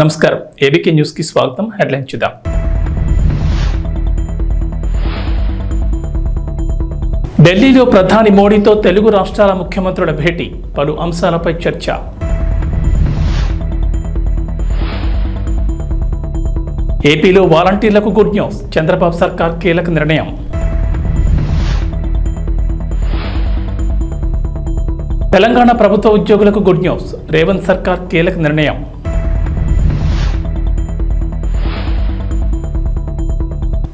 నమస్కారం ABK news కి స్వాగతం. హెడ్లైన్ చూద్దాం. ఢిల్లీలో ప్రధాని మోడీతో తెలుగు రాష్ట్రాల ముఖ్యమంత్రుల భేటీ, పలు అంశాలపై చర్చ. ఏపీలో వాలంటీర్లకు గుడ్ న్యూస్, చంద్రబాబు సర్కార్ కీలక నిర్ణయం. తెలంగాణ ప్రభుత్వ ఉద్యోగులకు గుడ్ న్యూస్, రేవంత్ సర్కార్ కీలక నిర్ణయం.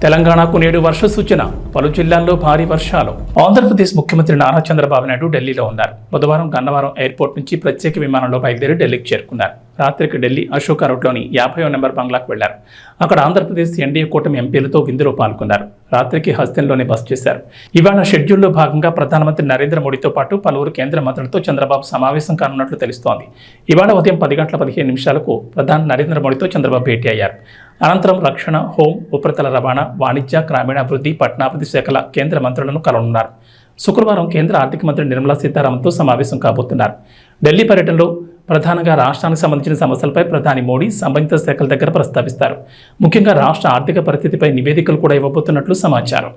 తెలంగాణకు నేడు వర్ష సూచన, పలు జిల్లాల్లో భారీ వర్షాలు. ఆంధ్రప్రదేశ్ ముఖ్యమంత్రి నారా చంద్రబాబు నాయుడు ఢిల్లీలో ఉన్నారు. బుధవారం గన్నవరం ఎయిర్పోర్ట్ నుంచి ప్రత్యేక విమానంలో బయలుదేరి ఢిల్లీకి చేరుకున్నారు. రాత్రికి ఢిల్లీ అశోక రోడ్లోని 50వ నెంబర్ బంగ్లాకు వెళ్లారు. అక్కడ ఆంధ్రప్రదేశ్ ఎన్డీఏ కూటమి ఎంపీలతో విందులో పాల్గొన్నారు. రాత్రికి హస్తిన్లోనే బస చేశారు. ఇవాళ షెడ్యూల్లో భాగంగా ప్రధానమంత్రి నరేంద్ర మోడీతో పాటు పలువురు కేంద్ర మంత్రులతో చంద్రబాబు సమావేశం కానున్నట్లు తెలుస్తోంది. ఇవాళ ఉదయం 10 గంటల 15 నిమిషాలకు ప్రధాని నరేంద్ర మోడీతో చంద్రబాబు భేటీ అయ్యారు. అనంతరం రక్షణ, హోం, ఉపరితల రవాణా, వాణిజ్య, గ్రామీణాభివృద్ధి, పట్టణాభివృద్ధి శాఖల కేంద్ర మంత్రులను కలవనున్నారు. శుక్రవారం కేంద్ర ఆర్థిక మంత్రి నిర్మలా సీతారామన్తో సమావేశం కాబోతున్నారు. ఢిల్లీ పర్యటనలో ప్రధానంగా రాష్ట్రానికి సంబంధించిన సమస్యలపై ప్రధాని మోడీ సంబంధిత శాఖల దగ్గర ప్రస్తావిస్తారు. ముఖ్యంగా రాష్ట్ర ఆర్థిక పరిస్థితిపై నివేదికలు కూడా ఇవ్వబోతున్నట్లు సమాచారం.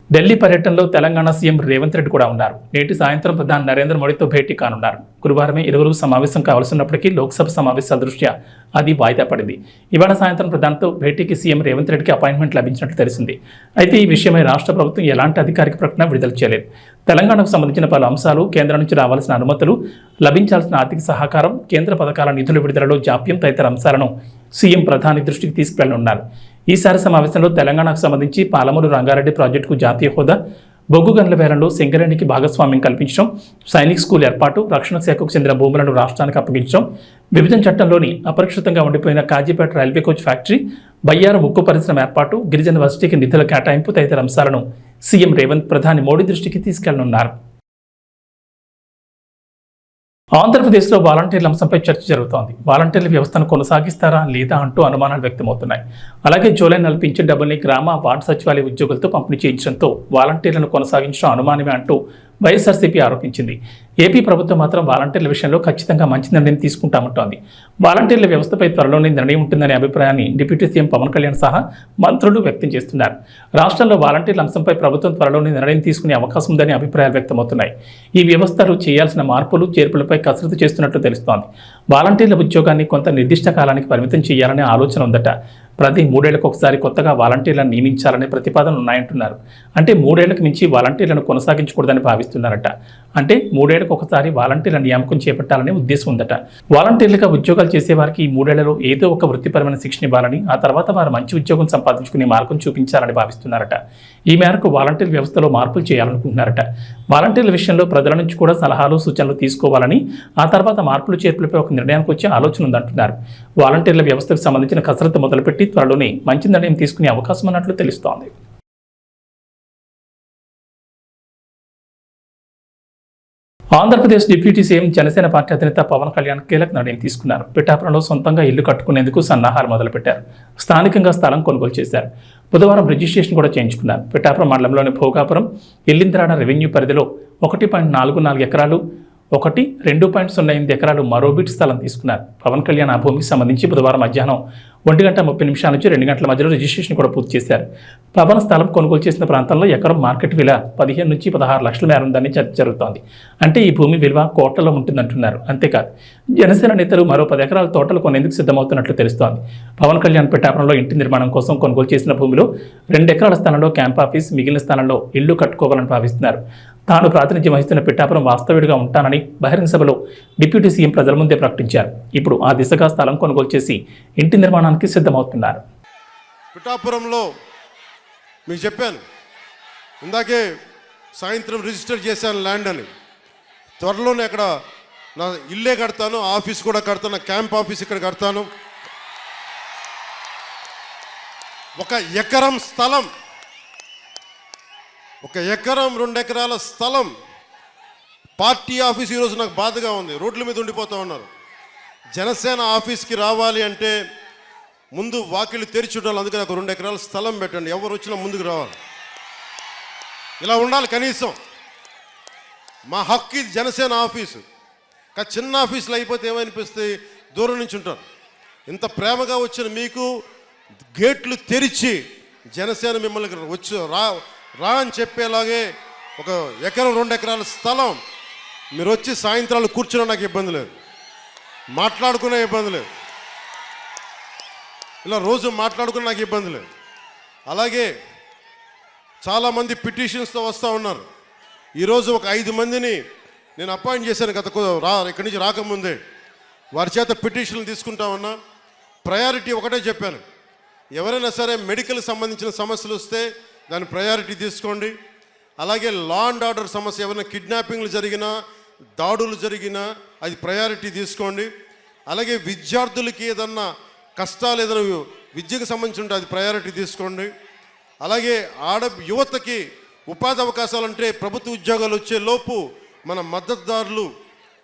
ఢిల్లీ పర్యటనలో తెలంగాణ సీఎం రేవంత్ రెడ్డి కూడా ఉన్నారు. నేటి సాయంత్రం ప్రధాని నరేంద్ర మోడీతో భేటీ కానున్నారు. గురువారమే ఇరువురు సమావేశం కావాల్సినప్పటికీ లోక్సభ సమావేశాల దృష్ట్యా అది వాయిదా పడింది. ఇవాళ సాయంత్రం ప్రధానితో భేటీకి సీఎం రేవంత్ రెడ్డికి అపాయింట్మెంట్ లభించినట్లు తెలిసింది. అయితే ఈ విషయమై రాష్ట్ర ప్రభుత్వం ఎలాంటి అధికారిక ప్రకటన విడుదల చేయలేదు. తెలంగాణకు సంబంధించిన పలు అంశాలు, కేంద్రం నుంచి రావాల్సిన అనుమతులు, లభించాల్సిన ఆర్థిక సహకారం, కేంద్ర పథకాల నిధుల విడుదలలో జాప్యం తదితర అంశాలను సీఎం ప్రధాని దృష్టికి తీసుకువెళ్లనున్నారు. ఈసారి సమావేశంలో తెలంగాణకు సంబంధించి పాలమూరు రంగారెడ్డి ప్రాజెక్టుకు జాతీయ హోదా, బొగ్గు గనుల వేలంలో సింగరేణికి భాగస్వామ్యం కల్పించడం, సైనిక్ స్కూల్ ఏర్పాటు, రక్షణ శాఖకు చెందిన భూములను రాష్ట్రానికి అప్పగించడం, విభజన చట్టంలోని అపరిష్కృతంగా ఉండిపోయిన Kazipet railway coach factory, Bayyaram ఉక్కు పరిశ్రమ ఏర్పాటు, గిరిజన వర్సిటీకి నిధుల కేటాయింపు తదితర అంశాలను సీఎం రేవంత్ ప్రధాని మోడీ దృష్టికి తీసుకెళ్లనున్నారు. ఆంధ్రప్రదేశ్లో వాలంటీర్ల అంశంపై చర్చ జరుగుతోంది. వాలంటీర్ల వ్యవస్థను కొనసాగిస్తారా లేదా అంటూ అనుమానాలు వ్యక్తమవుతున్నాయి. అలాగే జూలై నెల పింఛన్ డబ్బుల్ని గ్రామ, వార్డు సచివాలయ ఉద్యోగులతో పంపిణీ చేయించడంతో వాలంటీర్లను కొనసాగించడం అనుమానమే అంటూ వైఎస్ఆర్సీపీ ఆరోపించింది. ఏపీ ప్రభుత్వం మాత్రం వాలంటీర్ల విషయంలో ఖచ్చితంగా మంచి నిర్ణయం తీసుకుంటామంటోంది. వాలంటీర్ల వ్యవస్థపై త్వరలోనే నిర్ణయం ఉంటుందనే అభిప్రాయాన్ని డిప్యూటీ సీఎం పవన్ కళ్యాణ్ సహా మంత్రులు వ్యక్తం చేస్తున్నారు. రాష్ట్రంలో వాలంటీర్ల అంశంపై ప్రభుత్వం త్వరలోనే నిర్ణయం తీసుకునే అవకాశం ఉందని అభిప్రాయాలు వ్యక్తమవుతున్నాయి. ఈ వ్యవస్థలు చేయాల్సిన మార్పులు, చేర్పులపై కసరత్తు చేస్తున్నట్లు తెలుస్తోంది. వాలంటీర్ల ఉద్యోగాన్ని కొంత నిర్దిష్ట కాలానికి పరిమితం చేయాలనే ఆలోచన ఉందట. ప్రతి 3 ఏళ్లకు ఒకసారి కొత్తగా వాలంటీర్లను నియమించాలనే ప్రతిపాదనలు ఉన్నాయంటున్నారు. అంటే 3 ఏళ్లకు మించి వాలంటీర్లను కొనసాగించకూడదని భావిస్తున్నారట. అంటే 3 ఏళ్లకు ఒకసారి వాలంటీర్ల నియామకం చేపట్టాలనే ఉద్దేశం ఉందట. వాలంటీర్లుగా ఉద్యోగాలు చేసేవారికి ఈ 3 ఏళ్లలో ఏదో ఒక వృత్తిపరమైన శిక్షణ ఇవ్వాలని, ఆ తర్వాత వారు మంచి ఉద్యోగం సంపాదించుకునే మార్గం చూపించాలని భావిస్తున్నారట. ఈ మేరకు వాలంటీర్ వ్యవస్థలో మార్పులు చేయాలనుకుంటున్నారట. వాలంటీర్ల విషయంలో ప్రజల నుంచి కూడా సలహాలు, సూచనలు తీసుకోవాలని, ఆ తర్వాత మార్పులు చేర్పులపై ఒక నిర్ణయానికి వచ్చే ఆలోచన ఉందంటున్నారు. వాలంటీర్ల వ్యవస్థకు సంబంధించిన కసరత్తు మొదలుపెట్టి త్వరలోనే మంచి నిర్ణయం తీసుకునే అవకాశం ఉన్నట్లు తెలుస్తోంది. Andhra Pradesh deputy CM, Janasena party అధినేత పవన్ కళ్యాణ్ కీలక నిర్ణయం తీసుకున్నారు. పిఠాపురంలో సొంతంగా ఇల్లు కట్టుకునేందుకు సన్నాహాలు మొదలుపెట్టారు. స్థానికంగా స్థలం కొనుగోలు చేశారు. బుధవారం రిజిస్ట్రేషన్ కూడా చేయించుకున్నారు. పిఠాపురం మండలంలోని భోగాపురం, ఇల్లింద్రాడ రెవెన్యూ పరిధిలో 1.44 ఎకరాలు, 2.08 ఎకరాలు మరో బిట్ స్థలం తీసుకున్నారు. పవన్ కళ్యాణ్ ఆ భూమికి సంబంధించి బుధవారం మధ్యాహ్నం 1:30 నుంచి 2 గంటల మధ్యలో రిజిస్ట్రేషన్ కూడా పూర్తి చేశారు. పవన్ స్థలం కొనుగోలు చేసిన ప్రాంతంలో ఎకరం మార్కెట్ విలువ 15 నుంచి 16 లక్షల మేర ఉందని చర్చ జరుగుతోంది. అంటే ఈ భూమి విలువ కోట్లలో ఉంటుందంటున్నారు. అంతేకాదు జనసేన నేతలు మరో 10 ఎకరాల తోటలు కొనేందుకు సిద్ధమవుతున్నట్లు తెలుస్తోంది. పవన్ కళ్యాణ్ పిఠాపురంలో ఇంటి నిర్మాణం కోసం కొనుగోలు చేసిన భూమిలో 2 ఎకరాల స్థలంలో క్యాంప్ ఆఫీస్, మిగిలిన స్థలంలో ఇల్లు కట్టుకోవాలని భావిస్తున్నారు. తాను ప్రాతినిధ్యం వహిస్తున్న పిఠాపురం వాస్తవ్యుడిగా ఉంటానని బహిరంగ సభలో డిప్యూటీ సీఎం ప్రజల ముందే ప్రకటించారు. ఇప్పుడు ఆ దిశగా స్థలం కొనుగోలు చేసి ఇంటి నిర్మాణానికి సిద్ధమవుతున్నారు. పిఠాపురంలో మీకు చెప్పాను, ఇందాకే సాయంత్రం రిజిస్టర్ చేశాను ల్యాండ్ అని. త్వరలోనే అక్కడ నా ఇల్లే కడతాను, ఆఫీస్ కూడా కడతాను, క్యాంప్ ఆఫీస్ ఇక్కడ కడతాను. 1 ఎకరం స్థలం, 1 ఎకరం 2 ఎకరాల స్థలం. పార్టీ ఆఫీస్ ఈరోజు నాకు బాధగా ఉంది. రోడ్ల మీద ఉండిపోతూ ఉన్నారు. జనసేన ఆఫీస్కి రావాలి అంటే ముందు వాకిళ్ళు తెరిచి ఉండాలి. అందుకని నాకు 2 ఎకరాల స్థలం పెట్టండి. ఎవరు వచ్చినా ముందుకు రావాలి. ఇలా ఉండాలి కనీసం. మా హక్కు ఇది జనసేన ఆఫీసు. కానీ చిన్న ఆఫీసులు అయిపోతే ఏమనిపిస్తాయి, దూరం నుంచి ఉంటారు. ఇంత ప్రేమగా వచ్చిన మీకు గేట్లు తెరిచి జనసేన మిమ్మల్ని వచ్చి రా అని చెప్పేలాగే 1 ఎకరం 2 ఎకరాల స్థలం మీరు వచ్చి సాయంత్రాలు కూర్చున్నా నాకు ఇబ్బంది లేదు, మాట్లాడుకునే ఇబ్బంది లేదు, ఇలా రోజు మాట్లాడుకునే నాకు ఇబ్బంది లేదు. అలాగే చాలామంది పిటిషన్స్తో వస్తూ ఉన్నారు. ఈరోజు ఒక 5 మందిని నేను అపాయింట్ చేశాను ఇక్కడి నుంచి రాకముందే. వారి చేత పిటిషన్లు తీసుకుంటా ఉన్నా. ప్రయారిటీ ఒకటే చెప్పాను, ఎవరైనా సరే మెడికల్ సంబంధించిన సమస్యలు వస్తే దాని ప్రయారిటీ తీసుకోండి. అలాగే లా అండ్ ఆర్డర్ సమస్య, ఏమైనా కిడ్నాపింగ్లు జరిగినా దాడులు జరిగినా అది ప్రయారిటీ తీసుకోండి. అలాగే విద్యార్థులకి ఏదన్నా కష్టాలు ఏదైనా విద్యకు సంబంధించి ఉంటే అది ప్రయారిటీ తీసుకోండి. అలాగే యువతకి ఉపాధి అవకాశాలు అంటే ప్రభుత్వ ఉద్యోగాలు వచ్చే లోపు మన మద్దతుదారులు,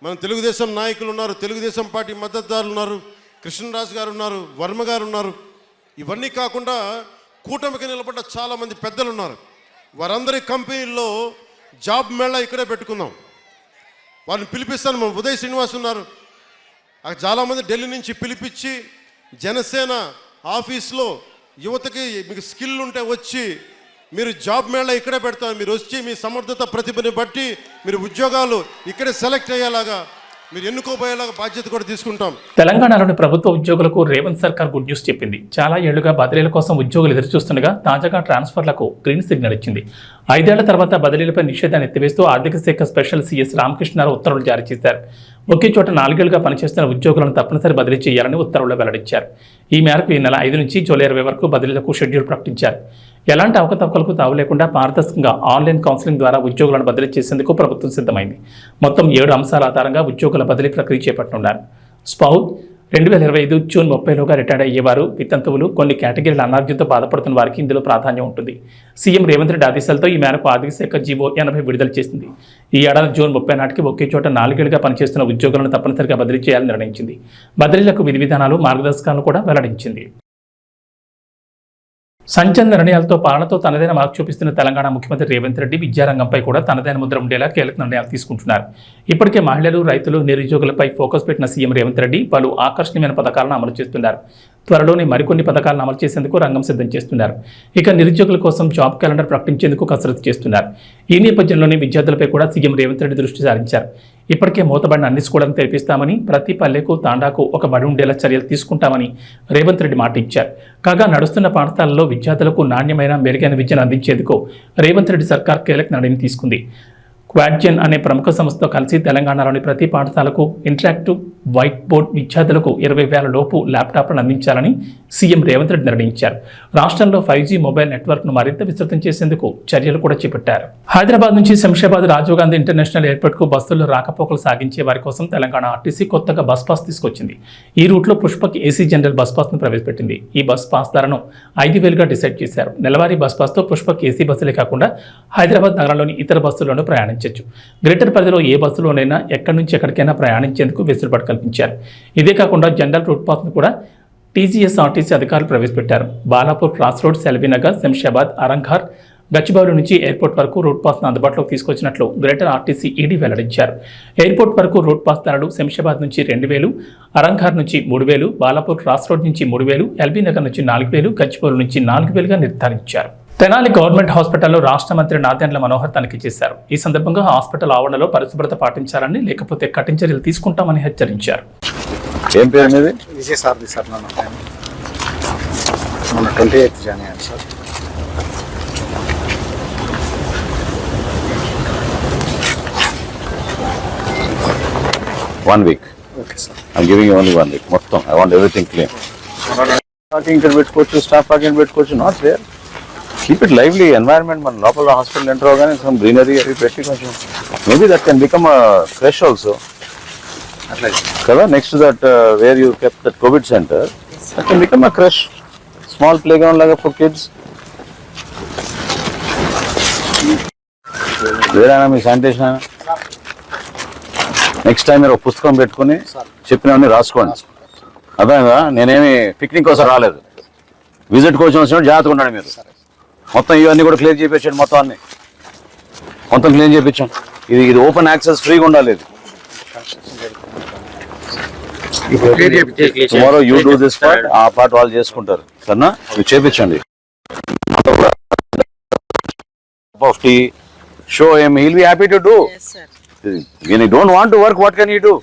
మన తెలుగుదేశం నాయకులు ఉన్నారు, తెలుగుదేశం పార్టీ మద్దతుదారులు ఉన్నారు, కృష్ణరాజు గారు ఉన్నారు, వర్మ గారు ఉన్నారు. ఇవన్నీ కాకుండా కూటమికి నిలబడ్డ చాలామంది పెద్దలు ఉన్నారు. వారందరి కంపెనీల్లో జాబ్ మేళా ఇక్కడే పెట్టుకుందాం. వారిని పిలిపిస్తాను. మన ఉదయ్ శ్రీనివాస్ ఉన్నారు, చాలామంది ఢిల్లీ నుంచి పిలిపించి జనసేన ఆఫీస్లో యువతకి మీకు స్కిల్ ఉంటే వచ్చి మీరు జాబ్ మేళా ఇక్కడే పెడతారు. మీరు వచ్చి మీ సమర్థత ప్రతిభని బట్టి మీరు ఉద్యోగాలు ఇక్కడే సెలెక్ట్ అయ్యేలాగా మీరు ఎన్నుకోబోయేలాగా బాధ్యత కూడా తీసుకుంటాం. తెలంగాణలోని ప్రభుత్వ ఉద్యోగులకు రేవంత్ సర్కార్ గుడ్ న్యూస్ చెప్పింది. చాలా ఏళ్లుగా బదిలీల కోసం ఉద్యోగులు ఎదురుచూస్తుండగా తాజాగా ట్రాన్స్ఫర్లకు గ్రీన్ సిగ్నల్ ఇచ్చింది. 5 ఏళ్ల తర్వాత బదిలీలపై నిషేధాన్ని ఎత్తివేస్తూ ఆర్థిక శాఖ స్పెషల్ సిఎస్ రామకృష్ణారావు ఉత్తర్వులు జారీ చేశారు. ఒకే చోట 4 ఏళ్లుగా పనిచేస్తున్న ఉద్యోగులను తప్పనిసరి బదిలీ చేయాలని ఉత్తర్వులు వెల్లడించారు. ఈ మేరకు ఈ నెల 5 నుంచి జూలై 20 వరకు బదిలీలకు షెడ్యూల్ ప్రకటించారు. ఎలాంటి అవకతవకలకు తావు లేకుండా పారదర్శకంగా ఆన్లైన్ కౌన్సిలింగ్ ద్వారా ఉద్యోగులను బదిలీ చేసేందుకు ప్రభుత్వం సిద్ధమైంది. మొత్తం 7 అంశాల ఆధారంగా ఉద్యోగుల బదిలీ ప్రక్రియ చేపట్టనున్నారు. స్పౌస్ 2025 జూన్ 30లోగా రిటైర్డ్ అయ్యేవారు, వితంతువులు, కొన్ని కేటగిరీల అనారోగ్యంతో బాధపడుతున్న వారికి ఇందులో ప్రాధాన్యం ఉంటుంది. సీఎం రేవంత్ రెడ్డి ఆదేశాలతో ఈ మేరకు ఆర్థిక శాఖ జీవో 80 విడుదల చేసింది. ఈ ఏడాది జూన్ 30 నాటికి ఒకే చోట 4 ఏళ్లుగా పనిచేస్తున్న ఉద్యోగులను తప్పనిసరిగా బదిలీ చేయాలని నిర్ణయించింది. బదిలీలకు విధి విధానాలు, మార్గదర్శకాలను కూడా వెల్లడించింది. సంచలన నిర్ణయాలతో పాలనతో తనదైన మార్పు చూపిస్తున్న తెలంగాణ ముఖ్యమంత్రి రేవంత్ రెడ్డి విద్యారంగంపై కూడా తనదైన ముద్ర ఉండేలా కీలక నిర్ణయాలు తీసుకుంటున్నారు. ఇప్పటికే మహిళలు, రైతులు, నిరుద్యోగులపై ఫోకస్ పెట్టిన సీఎం రేవంత్ రెడ్డి పలు ఆకర్షణీయమైన పథకాలను అమలు చేస్తున్నారు. త్వరలోనే మరికొన్ని పథకాలను అమలు చేసేందుకు రంగం సిద్ధం చేస్తున్నారు. ఇక నిరుద్యోగుల కోసం జాబ్ క్యాలెండర్ ప్రకటించేందుకు కసరత్తు చేస్తున్నారు. ఈ నేపథ్యంలోనే విద్యార్థులపై కూడా సీఎం రేవంత్ రెడ్డి దృష్టి సారించారు. ఇప్పటికే మూతబడిన అన్ని స్కూళ్లను తెరిపిస్తామని, ప్రతి పల్లెకు తాండాకు ఒక బడి ఉండేలా చర్యలు తీసుకుంటామని రేవంత్ రెడ్డి మాట ఇచ్చారు. కాగా నడుస్తున్న పాఠశాలల్లో విద్యార్థులకు నాణ్యమైన, మెరుగైన విద్యను అందించేందుకు రేవంత్ రెడ్డి సర్కార్ కీలక నిర్ణయం తీసుకుంది. క్వాడ్జెన్ అనే ప్రముఖ సంస్థతో కలిసి తెలంగాణలోని ప్రతి పాఠశాలకు ఇంటరాక్టివ్ వైట్ బోర్డ్, విద్యార్థులకు 20,000 లోపు ల్యాప్టాప్లను అందించాలని సీఎం రేవంత్ రెడ్డి నిర్ణయించారు. రాష్ట్రంలో 5G మొబైల్ నెట్వర్క్ను మరింత విస్తృతం చేసేందుకు చర్యలు కూడా చేపట్టారు. హైదరాబాద్ నుంచి శంషాబాద్ రాజీవ్ గాంధీ ఇంటర్నేషనల్ ఎయిర్పోర్ట్కు బస్సుల్లో రాకపోకలు సాగించే వారి కోసం తెలంగాణ ఆర్టీసీ కొత్తగా బస్ పాస్ తీసుకొచ్చింది. ఈ రూట్లో పుష్పక్ ఏసీ జనరల్ బస్ పాస్ను ప్రవేశపెట్టింది. ఈ బస్ పాస్ ధరను 5,000గా డిసైడ్ చేశారు. నెలవారీ బస్ పాస్తో పుష్పక్ ఏసీ బస్సులే కాకుండా హైదరాబాద్ నగరంలోని ఇతర బస్సుల్లోనూ ప్రయాణించారు. గ్రేటర్ పరిధిలో ఏ బస్సులోనైనా ఎక్కడి నుంచి ఎక్కడికైనా ప్రయాణించేందుకు వెసులుబాటు కల్పించారు. ఇదే కాకుండా జనరల్ రూట్ పాస్ను కూడా టీజీఎస్ఆర్టీసీ అధికారులు ప్రవేశపెట్టారు. బాలాపూర్ క్రాస్ రోడ్, సెల్వీనగర్, శంషాబాద్, అరంఘర్, గచ్చిబౌలి నుంచి ఎయిర్పోర్ట్ వరకు రూట్ పాస్ను అందుబాటులోకి తీసుకొచ్చినట్లు గ్రేటర్ ఆర్టీసీ ఈడీ వెల్లడించారు. ఎయిర్పోర్ట్ వరకు రూట్ పాస్ ధరలు శంషాబాద్ నుంచి 2,000, అరంఘర్ నుంచి 3,000, బాలాపూర్ క్రాస్ రోడ్ నుంచి 3,000, ఎల్బీనగర్ నుంచి 4,000, గచ్చిబౌలి నుంచి 4,000గా నిర్ధారించారు. తెనాలి గవర్నమెంట్ హాస్పిటల్లో రాష్ట్ర మంత్రి నాదెండ్ల మనోహర్ తనిఖీ చేశారు. ఈ సందర్భంగా హాస్పిటల్ ఆవరణలో పరిశుభ్రత పాటించాలని, లేకపోతే కఠిన చర్యలు తీసుకుంటామని హెచ్చరించారు. ఏం పేరు అనేది? విజయసారథి సార్. మన 28th January sir. One week. Okay sir. I'm giving you only 1 week. మొత్తం I want everything clean. Parking ఇక్కడ పెట్టుకోవచ్చు, స్టాఫ్ పార్కింగ్ పెట్టుకోవచ్చు. Not there. Keep it lively environment. మన లోపల హాస్పిటల్ ఎంటర్ అవగానే సమ్ గ్రీనరీ అవి పెట్టి కొంచెం maybe that can become a creche also. అట్లాగే కదా, next to that where you kept that COVID centre, that can become a creche, small playground లాగా for kids. వేరేనా మీ శానిటేషన్? నెక్స్ట్ టైం మీరు ఒక పుస్తకం పెట్టుకుని చెప్పినవన్నీ రాసుకోండి. అర్థమైందా? నేనేమి పిక్నిక్ కోసం రాలేదు, విజిట్ కోసం వచ్చినప్పుడు జాగ్రత్తగా ఉండండి. మీరు మొత్తం ఇవన్నీ కూడా క్లియర్ చేయించండి మొత్తం అన్ని. మొత్తం క్లీన్ చేయించాం. ఇది ఓపెన్ యాక్సెస్ ఫ్రీగా ఉండాలి. ఇది tomorrow you do this part, ఆ పార్ట్ వాళ్ళు చేసుకుంటారు. సరేనా? ఇవి చేపించండి. Of tea, show him, he'll be happy to do. Yes, sir. When you don't want to work, what can you do?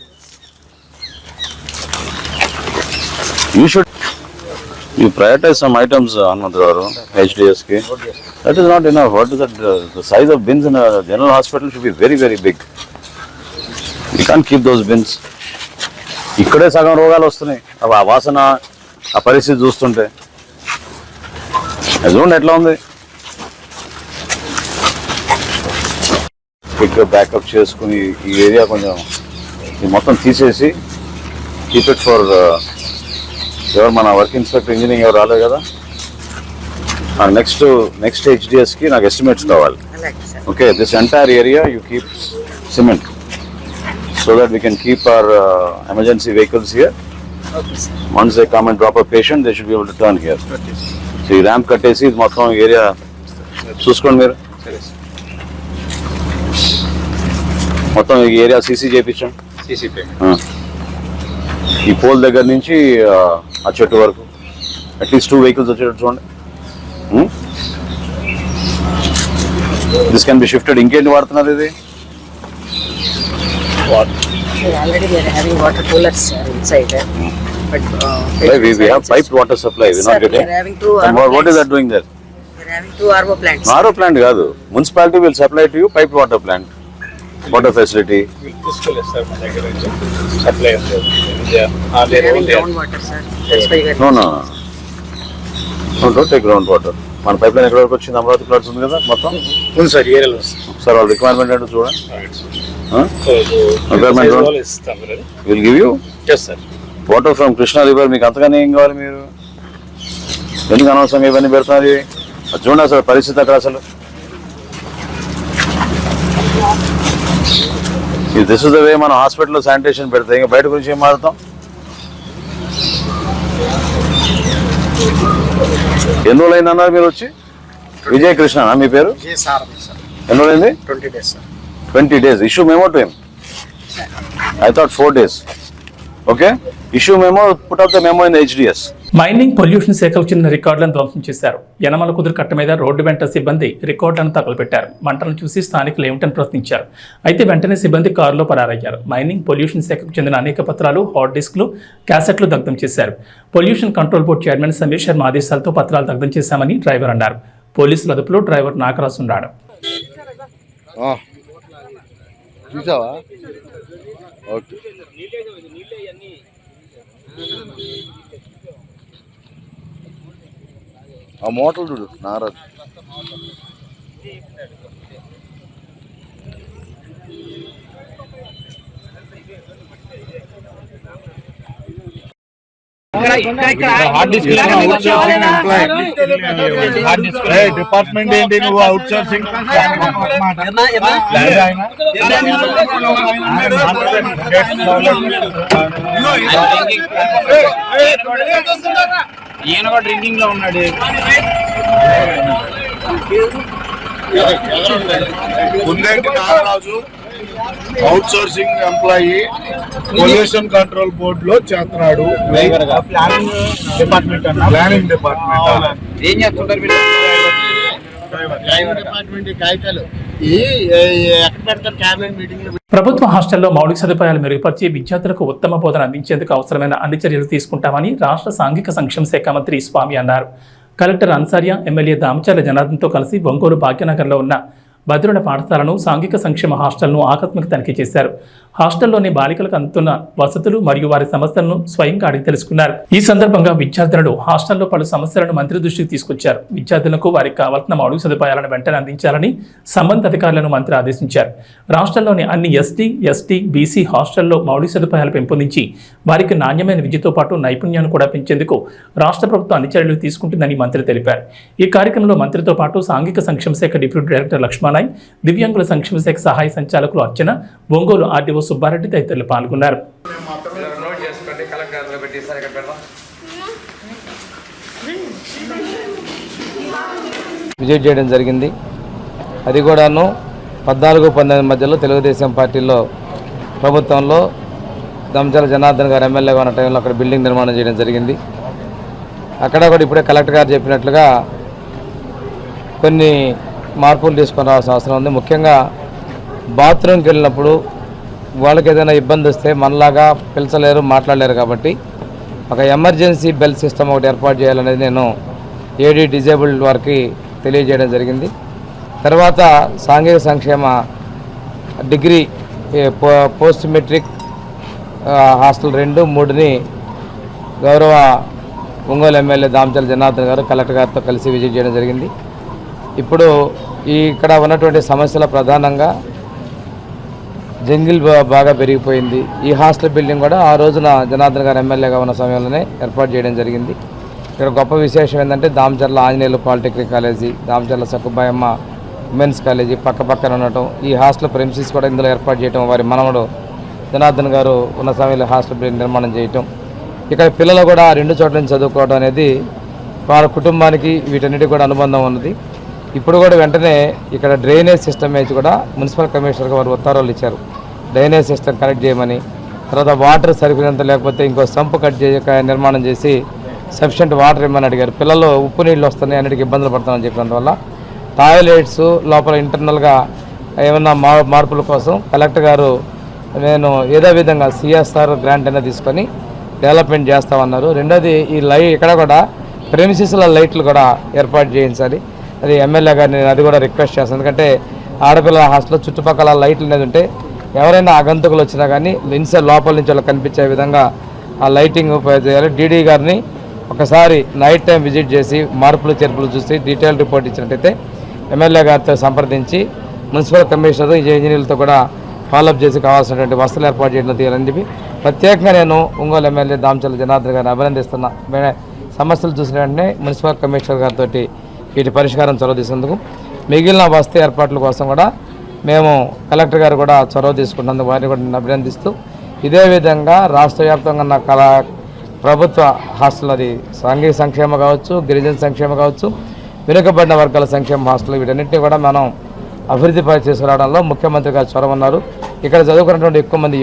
You prioritize some items, Anandagaru, HDS ki. That is not enough. What is that? The size of bins in a general hospital should be very, very big. You can't keep those bins. ఇక్కడే సగం రోగాలు వస్తున్నాయి. ఆ వాసన, ఆ పరిస్థితి చూస్తుంటే చూడండి ఎట్లా ఉంది. క్విక్గా బ్యాకప్ చేసుకుని ఈ ఏరియా కొంచెం ఇది మొత్తం తీసేసి కీప్ ఇట్ ఫర్ ఎవరు మన వర్క్ ఇన్స్పెక్టర్ ఇంజనీరింగ్ ఎవరు రాలేదు కదా. నెక్స్ట్ హెచ్డిఎస్కి నాకు ఎస్టిమేట్స్ కావాలి. Okay, this entire area you keep cement so that we can keep our emergency vehicles here. Okay, sir. Once they come and drop a patient, they should be able to turn here. So ఈ ramp కట్టేసి ఇది మొత్తం area చూసుకోండి మీరు. మొత్తం ఈ area CC చేయించాం. ఈ పోల్ దగ్గర నుంచి ఆ చెట్టు వరకు అట్లీస్ట్ 2 vehicles వచ్చేటట్టు చూడండి. This can be shifted. ఇంకేంటి వాడుతున్నారు ఇది? Already we are having water coolers inside. But we have piped water supply. We are not getting. We are having 2 And what is that doing there? We are having 2 RO plants. RO plant కాదు. Municipality will supply to you piped water plant. Water facility. తీసుకోలేదు sir మా దగ్గర నుంచి supply ఉంది. We are having groundwater, sir. That's why we are. No. Don't take groundwater. మన pipe line ఎక్కడ వరకు వచ్చింది? అమరావతి ప్లాట్స్ ఉంది కదా మొత్తం. ఉంది సార్, ఏరియాలో సార్ వాళ్ళ రిక్వైర్మెంట్ ఏంటో చూడండి. Will give you water from Krishna river. మీకు అంతగానే ఏం కావాలి? మీరు ఎందుకు అనవసరంగా ఇవన్నీ పెడుతున్నారు? అది చూడండి అసలు పరిస్థితి అక్కడ. అసలు దిస్ ఇస్ ద వే మనం హాస్పిటల్లో శానిటేషన్ పెడతాం. ఇంకా బయట గురించి ఏం మాట్లాడతాం? ఎన్ని రోజులైంది అన్నారు మీరు వచ్చి? విజయ కృష్ణ మీ పేరు? ఎన్ని రోజులైంది? 20 days sir. 20 days. Issue memo to him. I thought 4 days. Okay? Issue memo, put up the memo in the HDS. Mining pollution శాఖకు చెందిన రికార్డులను ధ్వంసం చేశారు. యనమల కుదురు కట్ట మీద రోడ్డు వెంట సిబ్బంది రికార్డులను తగలబెట్టారు. మంటలను చూసి స్థానికులు ఏమిటని ప్రశ్నించారు. అయితే వెంటనే సిబ్బంది కారులో పరారయ్యారు. మైనింగ్ పొల్యూషన్ శాఖకు చెందిన అనేక పత్రాలు, హార్డ్ డిస్క్లు, క్యాసెట్లు దగ్ధం చేశారు. Pollution control board chairman Sameer Sharma ఆదేశాలతో పత్రాలు దగ్ధం చేశామని డ్రైవర్ అన్నారు. పోలీసుల అదుపులో డ్రైవర్ నాగరాజు ఉన్నాడు. చూసావా? ఓకే. ఆ మోటార్ చూడు నారాజు. డిపార్ట్మెంట్ ఏంటి? నువ్వు అవుట్ సోర్సింగ్ ఈయన కూడా డ్రింకింగ్ లో ఉన్నాడు. Kundeti Nagaraju outsourcing employee pollution control board లో చేస్తున్నాడు. ప్లానింగ్ డిపార్ట్మెంట్ ఏం చేస్తుంటారు మీరు? ప్రభుత్వ హాస్టల్లో మౌలిక సదుపాయాలు మెరుగుపరిచి విద్యార్థులకు ఉత్తమ బోధన అందించేందుకు అవసరమైన అన్ని చర్యలు తీసుకుంటామని రాష్ట్ర సాంఘిక సంక్షేమ శాఖ మంత్రి స్వామి అన్నారు. కలెక్టర్ అన్సారియా, ఎమ్మెల్యే దామచర్ల జనార్దన్తో కలిసి ఒంగోలు భాగ్యనగర్లో ఉన్న భద్రుల పాఠశాలను, సాంఘిక సంక్షేమ హాస్టల్ను ఆకస్మిక తనిఖీ చేశారు. హాస్టల్లోని బాలికలకు అందుతున్న వసతులు మరియు వారి సమస్యలను స్వయంగా అడిగి తెలుసుకున్నారు. ఈ సందర్భంగా విద్యార్థులు హాస్టల్లో పలు సమస్యలను మంత్రి దృష్టికి తీసుకొచ్చారు. విద్యార్థులకు వారికి కావాల్సిన మౌలిక సదుపాయాలను వెంటనే అందించాలని సంబంధిత అధికారులను మంత్రి ఆదేశించారు. రాష్ట్రంలోని అన్ని ఎస్టీ, ఎస్టీ, బీసీ హాస్టల్లో మౌలిక సదుపాయాలు పెంపొందించి వారికి నాణ్యమైన విద్యతో పాటు నైపుణ్యాన్ని కూడా పెంచేందుకు రాష్ట్ర ప్రభుత్వం అన్ని చర్యలు తీసుకుంటుందని మంత్రి తెలిపారు. ఈ కార్యక్రమంలో మంత్రితో పాటు సాంఘిక సంక్షేమ శాఖ డిప్యూటీ డైరెక్టర్ లక్ష్మణాయ్, దివ్యాంగుల సంక్షేమ శాఖ సహాయ సంచాలకులు అర్చన, ఒంగోలు ఆర్డీఓ సుబ్బారెడ్డి తదితరులు పాల్గొన్నారు. విజిట్ చేయడం జరిగింది. అది కూడాను 14-19 మధ్యలో తెలుగుదేశం పార్టీలో ప్రభుత్వంలో దామచర్ల జనార్దన్ గారు ఎమ్మెల్యేగా ఉన్న టైంలో అక్కడ బిల్డింగ్ నిర్మాణం చేయడం జరిగింది. అక్కడ కూడా ఇప్పుడే కలెక్టర్ గారు చెప్పినట్లుగా కొన్ని మార్పులు తీసుకొని రావాల్సిన అవసరం ఉంది. ముఖ్యంగా బాత్రూమ్కి వెళ్ళినప్పుడు వాళ్ళకి ఏదైనా ఇబ్బంది వస్తే మనలాగా పిలిచలేరు, మాట్లాడలేరు. కాబట్టి ఒక ఎమర్జెన్సీ బెల్ సిస్టమ్ ఒకటి ఏర్పాటు చేయాలనేది నేను ఏడీ డిజేబుల్డ్ వారికి తెలియజేయడం జరిగింది. తర్వాత సాంఘిక సంక్షేమ డిగ్రీ పోస్ట్ మెట్రిక్ హాస్టల్ 2, 3ని గౌరవ ఒంగోలు ఎమ్మెల్యే దామచర్ల జనార్దన్ గారు కలెక్టర్ గారితో కలిసి విజిట్ చేయడం జరిగింది. ఇప్పుడు ఇక్కడ ఉన్నటువంటి సమస్యల ప్రధానంగా జంగిల్ బాగా పెరిగిపోయింది. ఈ హాస్టల్ బిల్డింగ్ కూడా ఆ రోజున జనార్దన్ గారు ఎమ్మెల్యేగా ఉన్న సమయంలోనే ఏర్పాటు చేయడం జరిగింది. ఇక్కడ గొప్ప విశేషం ఏంటంటే Damacharla Anjaneyulu polytechnic college, Damacharla Sakkubayamma women's college పక్కన ఉండటం, ఈ హాస్టల్ ప్రెమిసెస్ కూడా ఇందులో ఏర్పాటు చేయటం, వారి మనవడు జనార్దన్ గారు ఉన్న సమయంలో హాస్టల్ బిల్డింగ్ నిర్మాణం చేయటం, ఇక్కడ పిల్లలు కూడా 2 చోట్ల నుంచి చదువుకోవడం అనేది వారి కుటుంబానికి వీటన్నిటికి కూడా అనుబంధం ఉన్నది. ఇప్పుడు కూడా వెంటనే ఇక్కడ డ్రైనేజ్ సిస్టమ్ వేసి కూడా మున్సిపల్ కమిషనర్గా వారు ఉత్తర్వులు ఇచ్చారు. డ్రైనేజ్ సిస్టమ్ కనెక్ట్ చేయమని, తర్వాత వాటర్ సరిపోయినంత లేకపోతే ఇంకో సంపు నిర్మాణం చేసి సఫిషియెంట్ వాటర్ ఇవ్వమని అడిగారు. పిల్లలు ఉప్పు నీళ్ళు వస్తున్నాయి, అన్నిటికీ ఇబ్బందులు పడుతున్నామని చెప్పినందువల్ల టాయిలెట్స్ లోపల ఇంటర్నల్గా ఏమన్నా మార్పుల కోసం కలెక్టర్ గారు నేను ఏదో విధంగా సిఎస్ఆర్ గ్రాంట్ అయినా తీసుకొని డెవలప్మెంట్ చేస్తామన్నారు. రెండోది ఈ ఇక్కడ కూడా ప్రెమిసెస్ల లైట్లు కూడా ఏర్పాటు చేయించాలి. అది ఎమ్మెల్యే గారిని అది కూడా రిక్వెస్ట్ చేస్తాను. ఎందుకంటే ఆడపిల్లల హాస్టల్లో చుట్టుపక్కల లైట్లు అనేది ఉంటే ఎవరైనా ఆగంతుకులు వచ్చినా కానీ ఇన్సైడ్ లోపల నుంచి వాళ్ళకి కనిపించే విధంగా ఆ లైటింగ్ చేయాలి. డీడీ గారిని ఒకసారి నైట్ టైం విజిట్ చేసి మార్పులు చేర్పులు చూసి డీటెయిల్ రిపోర్ట్ ఇచ్చినట్టయితే ఎమ్మెల్యే గారితో సంప్రదించి మున్సిపల్ కమిషనర్ ఇంజనీర్లతో కూడా ఫాలోఅప్ చేసి కావాల్సినటువంటి వసతులు ఏర్పాటు చేయడం తీయాలని చెప్పి ప్రత్యేకంగా నేను ఒంగోలు ఎమ్మెల్యే దామచర్ల జనార్దన్ గారిని అభినందిస్తున్నా. సమస్యలు చూసిన వెంటనే మున్సిపల్ కమిషనర్ గారితో వీటి పరిష్కారం చొరవ తీసుకుందుకు మిగిలిన వసతి ఏర్పాట్ల కోసం కూడా మేము కలెక్టర్ గారు కూడా చొరవ తీసుకుంటున్నందుకు వారిని కూడా నేను అభినందిస్తూ ఇదే విధంగా రాష్ట్ర వ్యాప్తంగా ఉన్న ప్రభుత్వ హాస్టల్, అది సాంఘిక సంక్షేమ కావచ్చు, గిరిజన సంక్షేమ కావచ్చు, వెనుకబడిన వర్గాల సంక్షేమ హాస్టల్, వీటన్నింటినీ కూడా మనం అభివృద్ధి తీసుకురావడంలో ముఖ్యమంత్రి గారు చొరవ ఉన్నారు. ఇక్కడ చదువుకున్నటువంటి ఎక్కువ మంది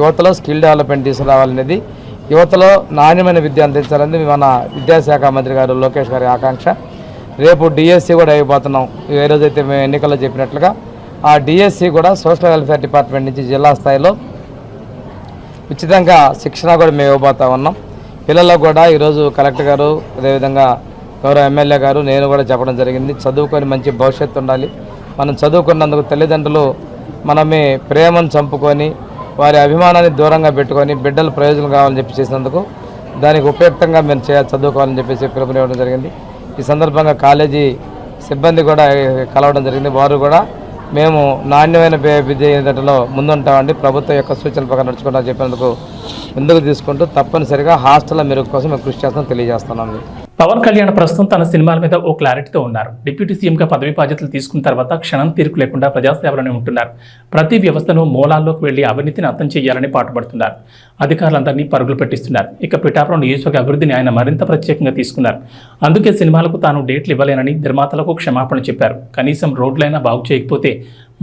యువతలో స్కిల్ డెవలప్మెంట్ తీసుకురావాలనేది, యువతలో నాణ్యమైన విద్య అందించాలనేది మన విద్యాశాఖ మంత్రి గారు లోకేష్ గారి ఆకాంక్ష. రేపు డిఎస్సి కూడా అయిపోతున్నాం. ఏ రోజైతే మేము ఎన్నికల్లో చెప్పినట్లుగా ఆ డిఎస్సి కూడా సోషల్ వెల్ఫేర్ డిపార్ట్మెంట్ నుంచి జిల్లా స్థాయిలో ఉచితంగా శిక్షణ కూడా మేము ఇవ్వబోతా ఉన్నాం. పిల్లలకు కూడా ఈరోజు కలెక్టర్ గారు, అదేవిధంగా గౌరవ ఎమ్మెల్యే గారు, నేను కూడా చెప్పడం జరిగింది. చదువుకొని మంచి భవిష్యత్తు ఉండాలి. మనం చదువుకున్నందుకు తల్లిదండ్రులు మనమే ప్రేమను చంపుకొని వారి అభిమానాన్ని దూరంగా పెట్టుకొని బిడ్డలు ప్రయోజనం కావాలని చెప్పి చేసినందుకు దానికి ఉపయుక్తంగా మేము చదువుకోవాలని చెప్పేసి పిలుపునివ్వడం జరిగింది. ఈ సందర్భంగా కాలేజీ సిబ్బంది కూడా కలవడం జరిగింది. వారు కూడా మేము నాణ్యమైన విద్యలో ముందుంటామండి, ప్రభుత్వం యొక్క సూచనల ప్రకారం నడుచుకుంటామని చెప్పినందుకు ముందుకు తీసుకుంటూ తప్పనిసరిగా హాస్టల్ మెరుగు కోసం మేము కృషి చేస్తామని తెలియజేస్తున్నాం. పవన్ కళ్యాణ్ ప్రస్తుతం తన సినిమాల మీద ఓ క్లారిటీతో ఉన్నారు. డిప్యూటీ సీఎంగా పదవి బాధ్యతలు తీసుకున్న తర్వాత క్షణం తీరిక లేకుండా ప్రజాసేవలోనే ఉంటున్నారు. ప్రతి వ్యవస్థను మూలాల్లోకి వెళ్లి అవినీతిని అంతం చేయాలని పాటుపడుతున్నారు. అధికారులందరినీ పరుగులు పెట్టిస్తున్నారు. ఇక పిఠాపురం నియోజకవర్గ అభివృద్ధిని ఆయన మరింత ప్రత్యేకంగా తీసుకున్నారు. అందుకే సినిమాలకు తాను డేట్లు ఇవ్వలేనని నిర్మాతలకు క్షమాపణ చెప్పారు. కనీసం రోడ్లైనా బాగు చేయకపోతే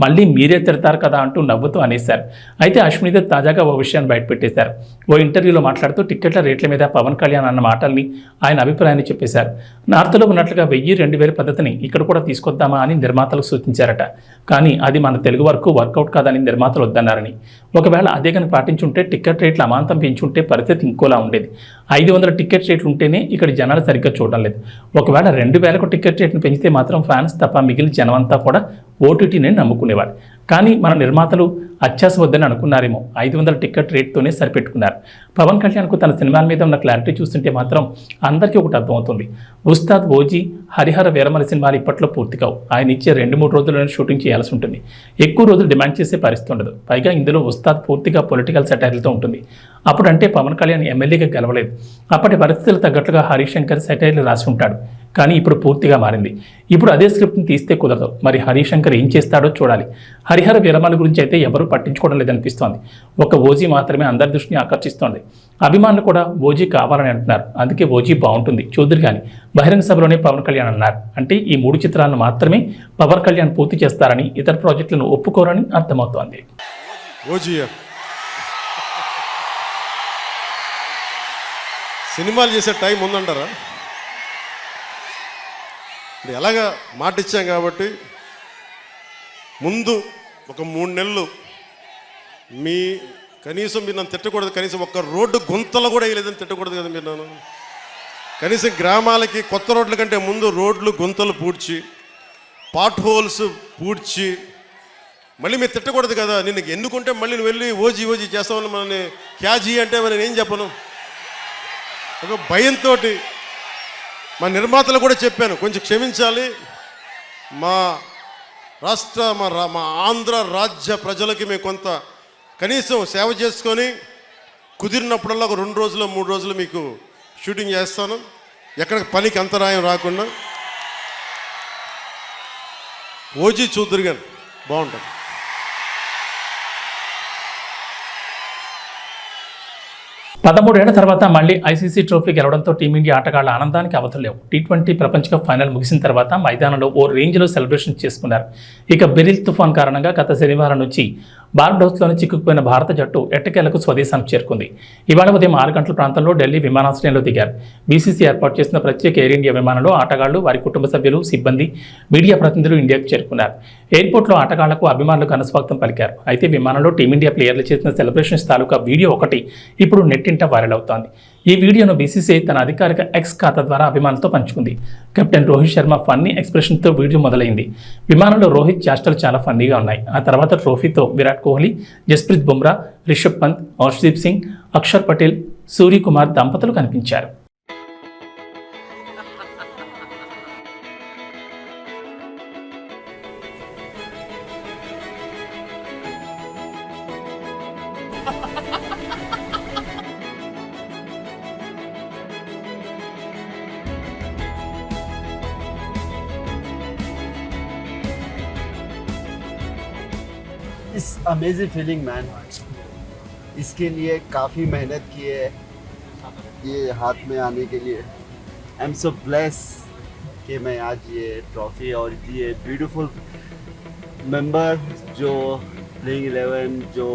మళ్ళీ మీరే తిడతారు కదా అంటూ నవ్వుతూ అనేశారు. అయితే అశ్విని తాజాగా ఓ విషయాన్ని బయటపెట్టేశారు. ఓ ఇంటర్వ్యూలో మాట్లాడుతూ టిక్కెట్ల రేట్ల మీద పవన్ కళ్యాణ్ అన్న మాటల్ని ఆయన అభిప్రాయాన్ని చెప్పేశారు. నార్త్లో ఉన్నట్లుగా 1000-2000 పద్ధతిని ఇక్కడ కూడా తీసుకొద్దామా అని నిర్మాతలకు సూచించారట. కానీ అది మన తెలుగు వరకు వర్కౌట్ కాదని నిర్మాతలు వద్దన్నారని, ఒకవేళ అదే కనుక పాటించుంటే టిక్కెట్ రేట్లు అమాంతం పెంచుంటే పరిస్థితి ఇంకోలా ఉండేది. 500 టిక్కెట్ రేట్లు ఉంటేనే ఇక్కడ జనాలు సరిగ్గా చూడడం లేదు. ఒకవేళ 2000కు టిక్కెట్ రేట్ను పెంచితే మాత్రం ఫ్యాన్స్ తప్ప మిగిలిన జనమంతా కూడా ఓటీటీని నమ్ముకునేవారు. కానీ మన నిర్మాతలు అత్యాస వద్దని అనుకున్నారేమో 500 టికెట్ రేట్తోనే సరిపెట్టుకున్నారు. పవన్ కళ్యాణ్కు తన సినిమాల మీద ఉన్న క్లారిటీ చూస్తుంటే మాత్రం అందరికీ ఒకటి అర్థమవుతుంది. ఉస్తాద్, ఓజీ, హరిహర వీరమల సినిమాలు ఇప్పట్లో పూర్తి కావు. ఆయన ఇచ్చే 2-3 రోజుల్లోనే షూటింగ్ చేయాల్సి ఉంటుంది. ఎక్కువ రోజులు డిమాండ్ చేసే పరిస్థితి ఉండదు. పైగా ఇందులో ఉస్తాద్ పూర్తిగా పొలిటికల్ సెటైర్లతో ఉంటుంది. అప్పుడంటే పవన్ కళ్యాణ్ ఎమ్మెల్యేగా గెలవలేదు. అప్పటి పరిస్థితులు తగ్గట్లుగా హరిశంకర్ సెటైర్లు రాసి ఉంటాడు. కానీ ఇప్పుడు పూర్తిగా మారింది. ఇప్పుడు అదే స్క్రిప్ట్ని తీస్తే కుదరదు. మరి హరిశంకర్ ఏం చేస్తాడో చూడాలి. హరిహర విరమణ గురించి అయితే ఎవరూ పట్టించుకోవడం లేదనిపిస్తోంది. ఒక ఓజీ మాత్రమే అందరి దృష్టిని ఆకర్షిస్తోంది. అభిమానులు కూడా ఓజీ కావాలని అంటున్నారు. అందుకే ఓజీ బాగుంటుంది చూద్దరు కానీ బహిరంగ సభలోనే పవన్ కళ్యాణ్ అన్నారు. అంటే ఈ 3 చిత్రాలను మాత్రమే పవన్ కళ్యాణ్ పూర్తి చేస్తారని, ఇతర ప్రాజెక్టులను ఒప్పుకోరని అర్థమవుతోంది. ఓజీయా సినిమాలు చేసే టైం ఉందంటారా? ఎలాగా మాట ఇచ్చాం కాబట్టి ముందు ఒక 3 నెలలు మీ కనీసం మీరు నన్ను తిట్టకూడదు. కనీసం ఒక్క రోడ్డు గుంతలు కూడా వేయలేదని తిట్టకూడదు కదా మీరు నన్ను. కనీసం గ్రామాలకి కొత్త రోడ్ల కంటే ముందు రోడ్లు గుంతలు పూడ్చి పాట్ హోల్స్ పూడ్చి మళ్ళీ మీరు తిట్టకూడదు కదా. నిన్ను ఎన్నుకుంటే మళ్ళీ నువ్వు వెళ్ళి ఓజీ చేస్తామని మనని క్యాజీ అంటే మరి నేనేం చెప్పను. ఒక భయంతో మా నిర్మాతలు కూడా చెప్పాను, కొంచెం క్షమించాలి. మా రాష్ట్ర మా ఆంధ్ర రాజ్య ప్రజలకి మేము కొంత కనీసం సేవ చేసుకొని కుదిరినప్పుడల్లా ఒక 2 రోజులు 3 రోజులు మీకు షూటింగ్ చేస్తాను, ఎక్కడ పనికి అంతరాయం రాకుండా. ఓజీ చూద్దరు కానీ బాగుంటుంది. పదమూడేళ్ల తర్వాత మళ్లీ ఐసీసీ ట్రోఫీ గెలవడంతో టీమిండియా ఆటగాళ్ల ఆనందానికి అవతలేవు. T20 ప్రపంచ కప్ ఫైనల్ ముగిసిన తర్వాత మైదానంలో ఓ రేంజ్లో సెలబ్రేషన్ చేసుకున్నారు. ఇక బెరిల్ తుఫాన్ కారణంగా గత శనివారం నుంచి బార్బడోస్లోని చిక్కుకుపోయిన భారత జట్టు ఎట్టకేలకు స్వదేశానికి చేరుకుంది. ఇవాళ ఉదయం 6 గంటల ప్రాంతంలో ఢిల్లీ విమానాశ్రయంలో దిగారు. బీసీసీ ఏర్పాటు చేసిన ప్రత్యేక ఎయిర్ ఇండియా విమానంలో ఆటగాళ్లు, వారి కుటుంబ సభ్యులు, సిబ్బంది, మీడియా ప్రతినిధులు ఇండియాకు చేరుకున్నారు. ఎయిర్పోర్ట్లో ఆటగాళ్లకు అభిమానులు ఘనస్వాగతం పలికారు. అయితే విమానంలో టీమిండియా ప్లేయర్లు చేసిన సెలబ్రేషన్స్ తాలూకా వీడియో ఒకటి ఇప్పుడు నెట్టింట వైరల్ అవుతోంది. ఈ వీడియోను బీసీసీఐ తన అధికారిక ఎక్స్ ఖాతా ద్వారా అభిమానులతో పంచుకుంది. కెప్టెన్ రోహిత్ శర్మ ఫన్నీ ఎక్స్ప్రెషన్తో వీడియో మొదలైంది. విమానంలో రోహిత్ చేష్టలు చాలా ఫన్నీగా ఉన్నాయి. ఆ తర్వాత ట్రోఫీతో విరాట్ కోహ్లీ, జస్ప్రీత్ బుమ్రా, రిషబ్ పంత్, హర్షదీప్ సింగ్, అక్షర్ పటేల్, సూర్యకుమార్ దంపతులు కనిపించారు. इस अमेजिंग फीलिंग मैन, इसके लिए काफ़ी मेहनत की है ये हाथ में आने के लिए. आई एम सो ब्लेस कि मैं आज ये ट्रॉफी और ये ब्यूटीफुल मेंबर जो प्लेइंग 11 जो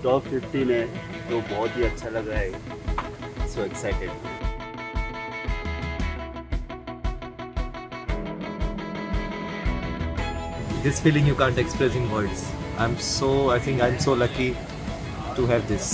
टॉप 15 है, तो बहुत ही अच्छा लग रहा है. So excited. This feeling you can't express in words. I think I'm so lucky to have this.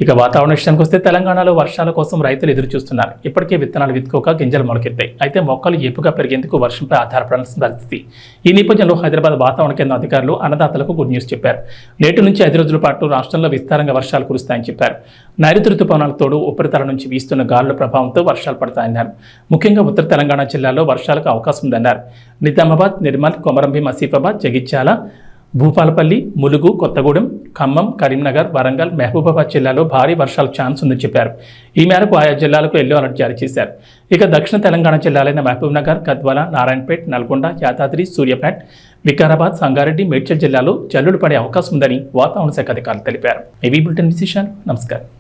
ఇక వాతావరణ విషయానికి వస్తే తెలంగాణలో వర్షాల కోసం రైతులు ఎదురు చూస్తున్నారు. ఇప్పటికే విత్తనాలు విత్తుకోక గింజలు మొలకెత్తాయి. అయితే మొక్కలు ఏపుగా పెరిగేందుకు వర్షంపై ఆధారపడాల్సిన పరిస్థితి. ఈ నేపథ్యంలో హైదరాబాద్ వాతావరణ కేంద్ర అధికారులు అన్నదాతలకు గుడ్ న్యూస్ చెప్పారు. నేటి నుంచి 5 రోజుల పాటు రాష్ట్రంలో విస్తారంగా వర్షాలు కురుస్తాయని చెప్పారు. నైరుతి రుతుపవనాలకు తోడు ఉపరితలం నుంచి వీస్తున్న గాలుల ప్రభావంతో వర్షాలు పడతాయన్నారు. ముఖ్యంగా ఉత్తర తెలంగాణ జిల్లాల్లో వర్షాలకు అవకాశం ఉందన్నారు. నిజామాబాద్, నిర్మల్, కొమరంభీం, ఆసిఫాబాద్, జగిత్యాల, భూపాలపల్లి, ములుగు, కొత్తగూడెం, ఖమ్మం, కరీంనగర్, వరంగల్, మహబూబాబాద్ జిల్లాలో భారీ వర్షాలకు ఛాన్స్ ఉందని చెప్పారు. ఈ మేరకు ఆయా జిల్లాలకు ఎల్లో అలర్ట్ జారీ చేశారు. ఇక దక్షిణ తెలంగాణ జిల్లాలైన మహబూబ్నగర్, గద్వాల, నారాయణపేట్, నల్గొండ, యాదాద్రి, సూర్యాపేట్, వికారాబాద్, సంగారెడ్డి, మేడ్చల్ జిల్లాలో జల్లులు పడే అవకాశం ఉందని వాతావరణ శాఖ అధికారులు తెలిపారు. ఇవి బులెటిన్ విశేషాలు. నమస్కారం.